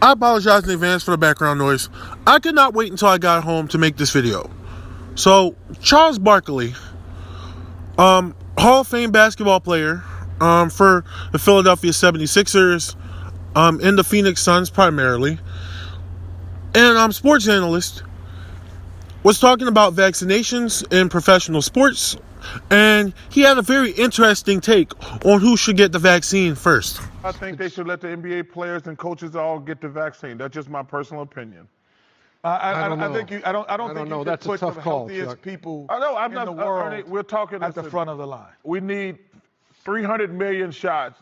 I apologize in advance for the background noise. I could not wait until I got home to make this video. So, Charles Barkley, Hall of Fame basketball player for the Philadelphia 76ers, and the Phoenix Suns primarily, and sports analyst, was talking about vaccinations in professional sports, and he had a very interesting take on who should get the vaccine first. I think they should let the NBA players and coaches all get the vaccine. That's just my personal opinion. I don't think you. I don't think you That's can a put the tough call, healthiest Chuck. people I know. I'm in not. the world We're talking at the front of the line. We need 300 million shots.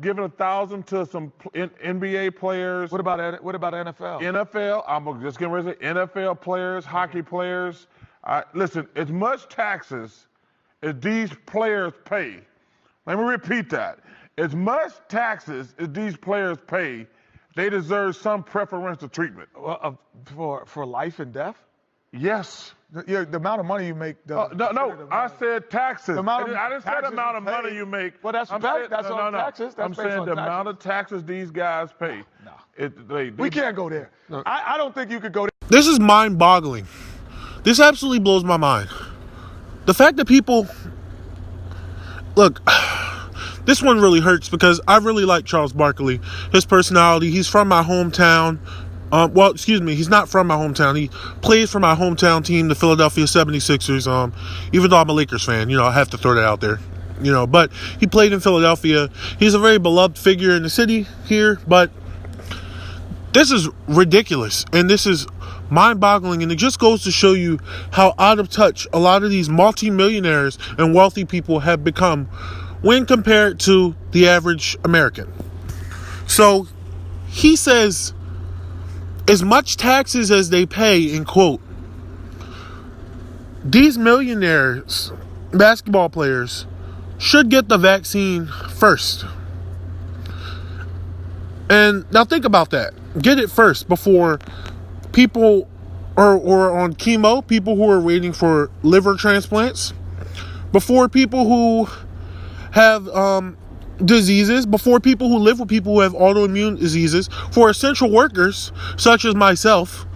Giving 1,000 to some NBA players. What about NFL? NFL. I'm just getting ready to say NFL players, hockey players. Listen, as much taxes as these players pay. Let me repeat that. As much taxes as these players pay, they deserve some preferential treatment. For life and death? Yes. The amount of money you make. No. I said taxes. I didn't say the amount of money you make. Well, that's on taxes. That's I'm saying the amount of taxes these guys pay. No. We can't go there. No. I don't think you could go there. This is mind-boggling. This absolutely blows my mind. The fact that people... Look, this one really hurts because I really like Charles Barkley. His personality, he's from my hometown. He's not from my hometown. He plays for my hometown team, the Philadelphia 76ers. Even though I'm a Lakers fan, I have to throw that out there. But he played in Philadelphia. He's a very beloved figure in the city here, but this is ridiculous, and this is mind-boggling, and it just goes to show you how out of touch a lot of these multimillionaires and wealthy people have become when compared to the average American. So he says, as much taxes as they pay, in quote, these millionaires, basketball players, should get the vaccine first. And now think about that. Get it first before people are on chemo, people who are waiting for liver transplants, before people who have diseases, before people who live with people who have autoimmune diseases, for essential workers such as myself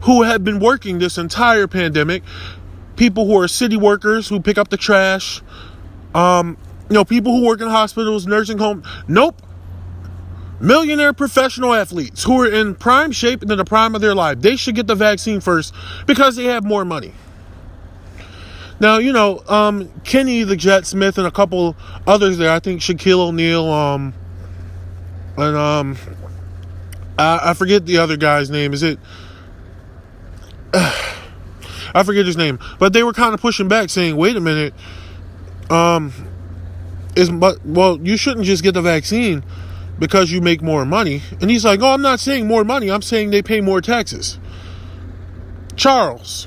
who have been working this entire pandemic, people who are city workers who pick up the trash, people who work in hospitals, nursing homes. Nope. Millionaire professional athletes who are in prime shape and in the prime of their life, they should get the vaccine first because they have more money. Now, Kenny the Jet Smith and a couple others there, I think Shaquille O'Neal, and I forget the other guy's name. Is it? I forget his name. But they were kind of pushing back, saying, "Wait a minute, you shouldn't just get the vaccine because you make more money." And he's like, "Oh, I'm not saying more money. I'm saying they pay more taxes." Charles,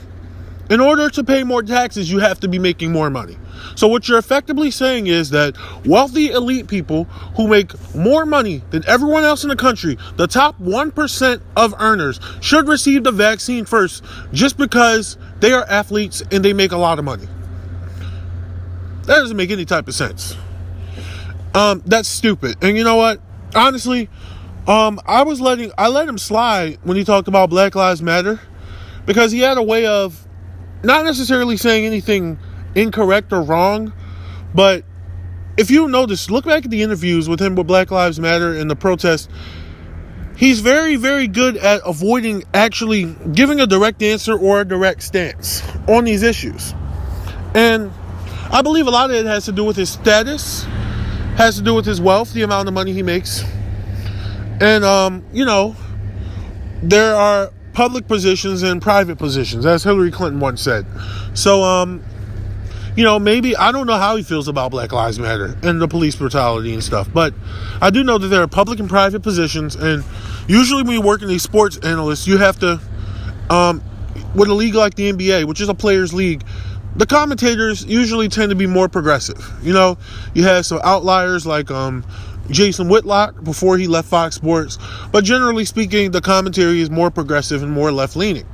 in order to pay more taxes, you have to be making more money. So what you're effectively saying is that wealthy elite people who make more money than everyone else in the country, the top 1% of earners, should receive the vaccine first just because they are athletes and they make a lot of money. That doesn't make any type of sense. That's stupid. And you know what? Honestly, I let him slide when he talked about Black Lives Matter because he had a way of not necessarily saying anything incorrect or wrong, but if you notice, look back at the interviews with him with Black Lives Matter and the protests. He's very, very good at avoiding actually giving a direct answer or a direct stance on these issues. And I believe a lot of it has to do with his status, has to do with his wealth, the amount of money he makes. And, there are public positions and private positions, as Hillary Clinton once said. So, maybe, I don't know how he feels about Black Lives Matter and the police brutality and stuff, but I do know that there are public and private positions, and usually when you work in these sports analysts, you have to, with a league like the NBA, which is a players' league, the commentators usually tend to be more progressive. You have some outliers like Jason Whitlock before he left Fox Sports, but generally speaking, the commentary is more progressive and more left-leaning.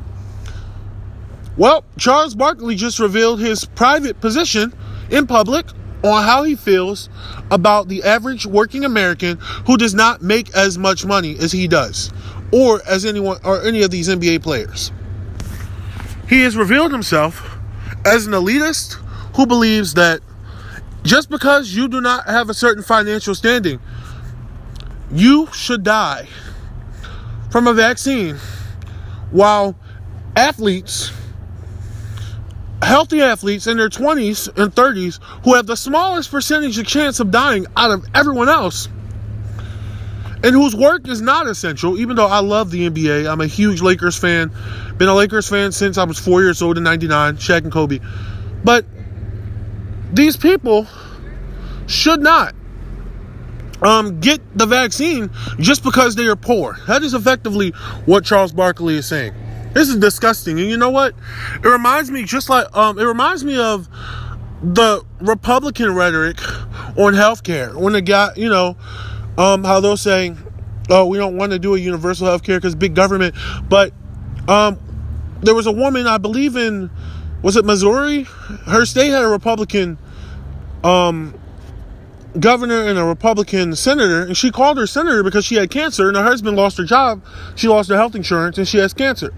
Well, Charles Barkley just revealed his private position in public on how he feels about the average working American who does not make as much money as he does, or as anyone or any of these NBA players. He has revealed himself as an elitist who believes that just because you do not have a certain financial standing, you should die from a vaccine, while athletes, healthy athletes in their 20s and 30s who have the smallest percentage of chance of dying out of everyone else, and whose work is not essential, even though I love the NBA. I'm a huge Lakers fan. Been a Lakers fan since I was 4 years old in '99, Shaq and Kobe. But these people should not get the vaccine just because they are poor. That is effectively what Charles Barkley is saying. This is disgusting. And you know what? It reminds me of the Republican rhetoric on healthcare. When the guy, how they'll say, oh, we don't want to do a universal healthcare because big government. But there was a woman, I believe in, was it Missouri? Her state had a Republican governor and a Republican senator, and she called her senator because she had cancer, and her husband lost her job. She lost her health insurance, and she has cancer.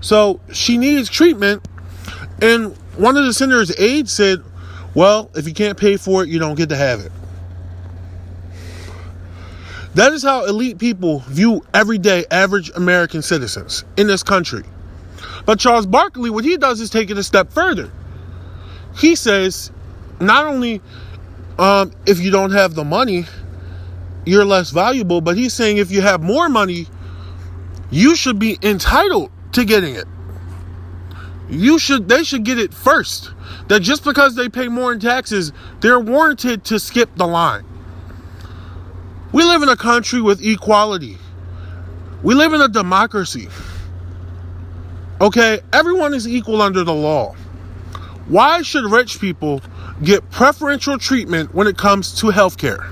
So she needs treatment, and one of the senator's aides said, well, if you can't pay for it, you don't get to have it. That is how elite people view everyday average American citizens in this country. But Charles Barkley, what he does is take it a step further. He says, not only if you don't have the money, you're less valuable, but he's saying if you have more money, you should be entitled to getting it. They should get it first. That just because they pay more in taxes, they're warranted to skip the line. We live in a country with equality. We live in a democracy. Okay, everyone is equal under the law. Why should rich people get preferential treatment when it comes to healthcare?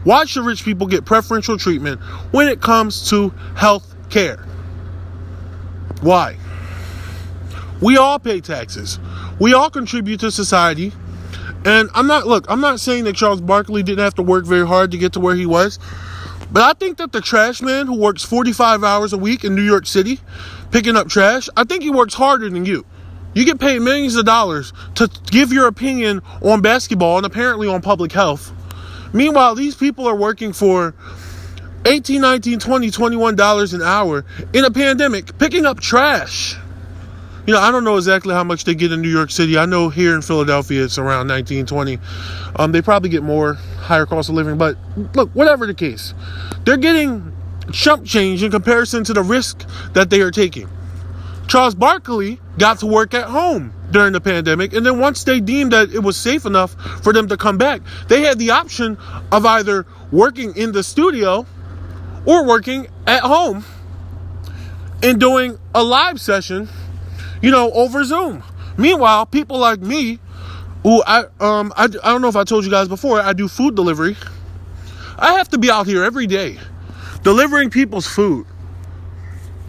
Why should rich people get preferential treatment when it comes to health care? Why? We all pay taxes. We all contribute to society. And I'm not saying that Charles Barkley didn't have to work very hard to get to where he was. But I think that the trash man who works 45 hours a week in New York City picking up trash, I think he works harder than you. You get paid millions of dollars to give your opinion on basketball and apparently on public health. Meanwhile, these people are working for $18, $19, $20, $21 an hour in a pandemic, picking up trash. I don't know exactly how much they get in New York City. I know here in Philadelphia it's around 19, 20. They probably get more, higher cost of living. But look, whatever the case, they're getting chump change in comparison to the risk that they are taking. Charles Barkley got to work at home during the pandemic, and then once they deemed that it was safe enough for them to come back, they had the option of either working in the studio or working at home and doing a live session, over Zoom. Meanwhile, people like me, who I don't know if I told you guys before, I do food delivery. I have to be out here every day delivering people's food.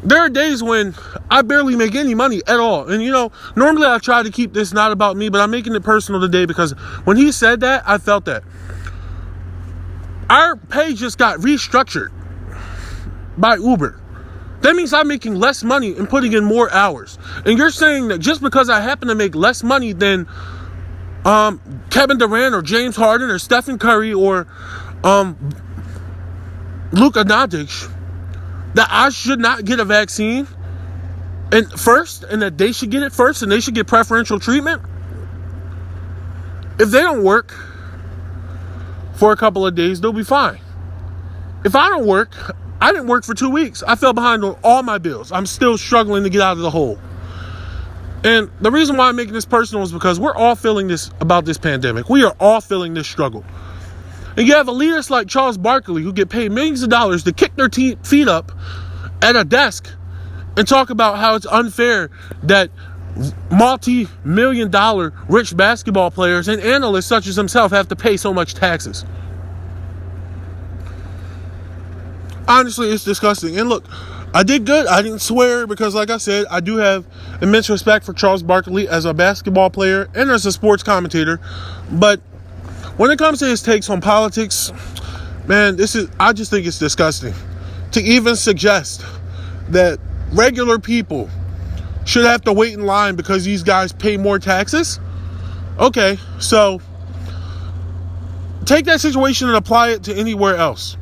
There are days when I barely make any money at all. And, normally I try to keep this not about me, but I'm making it personal today because when he said that, I felt that. Our pay just got restructured by Uber. That means I'm making less money and putting in more hours. And you're saying that just because I happen to make less money than Kevin Durant or James Harden or Stephen Curry or Luka Doncic, that I should not get a vaccine and that they should get it first and they should get preferential treatment? If they don't work for a couple of days, they'll be fine. If I don't work, I didn't work for 2 weeks. I fell behind on all my bills. I'm still struggling to get out of the hole. And the reason why I'm making this personal is because we're all feeling this about this pandemic. We are all feeling this struggle. And you have elitists like Charles Barkley who get paid millions of dollars to kick their feet up at a desk and talk about how it's unfair that multi-million-dollar rich basketball players and analysts such as himself have to pay so much taxes. Honestly, it's disgusting. And look, I did good. I didn't swear because, like I said, I do have immense respect for Charles Barkley as a basketball player and as a sports commentator. But when it comes to his takes on politics, man, I just think it's disgusting to even suggest that regular people should have to wait in line because these guys pay more taxes. Okay, so take that situation and apply it to anywhere else.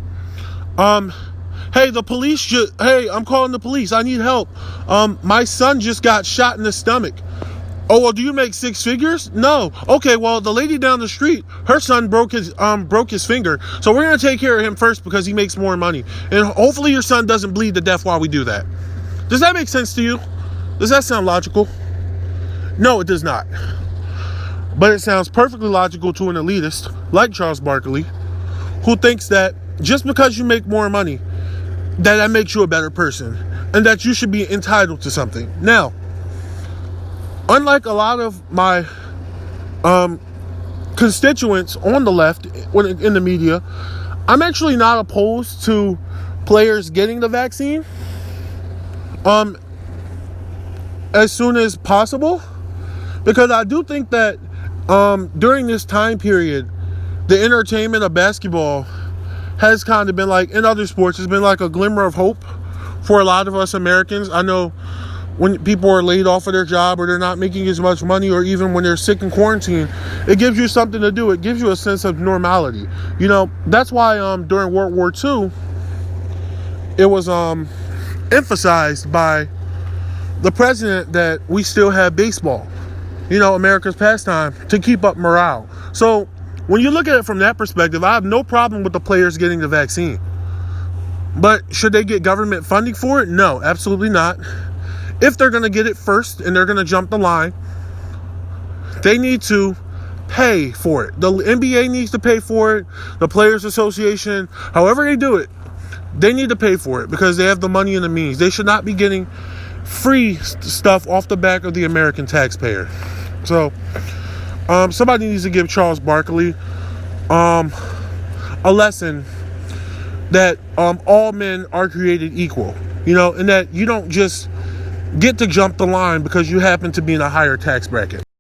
Hey, I'm calling the police. I need help. My son just got shot in the stomach. Oh, well, do you make six figures? No. Okay, well, the lady down the street, her son broke his finger. So we're going to take care of him first because he makes more money. And hopefully your son doesn't bleed to death while we do that. Does that make sense to you? Does that sound logical? No, it does not. But it sounds perfectly logical to an elitist like Charles Barkley, who thinks that just because you make more money, that makes you a better person and that you should be entitled to something. Now, unlike a lot of my constituents on the left in the media, I'm actually not opposed to players getting the vaccine as soon as possible, because I do think that during this time period, the entertainment of basketball has kind of been like, in other sports, has been like a glimmer of hope for a lot of us Americans. I know when people are laid off of their job or they're not making as much money, or even when they're sick in quarantine, it gives you something to do. It gives you a sense of normality. You know, that's why during World War II, it was emphasized by the president that we still have baseball, you know, America's pastime, to keep up morale. So when you look at it from that perspective, I have no problem with the players getting the vaccine. But should they get government funding for it? No, absolutely not. If they're going to get it first and they're going to jump the line, they need to pay for it. The NBA needs to pay for it. The Players Association, however they do it, they need to pay for it because they have the money and the means. They should not be getting free stuff off the back of the American taxpayer. So somebody needs to give Charles Barkley a lesson that all men are created equal, you know, and that you don't just get to jump the line because you happen to be in a higher tax bracket.